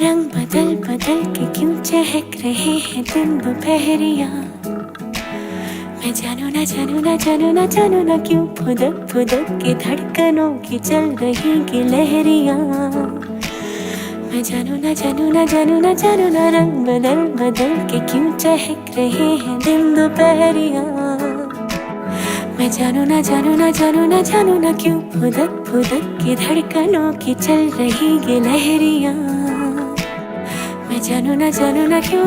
रंग बदल बदल के क्यों चहक रहे हैं दिन दोपहरिया। मैं जानू ना जानू ना जानू ना जानू ना क्यों फुदक फुदक के धड़कनों की चल रही की लहरिया। मैं जानू ना जानू ना जानू ना जानू ना रंग बदल बदल के क्यों चहक रहे हैं दिन दोपहरिया। मैं जानू ना जानू ना जानू ना जानू ना क्यों फुदक फुदक के धड़कनों की चल रही ये लहरिया। मैं जानू ना क्यों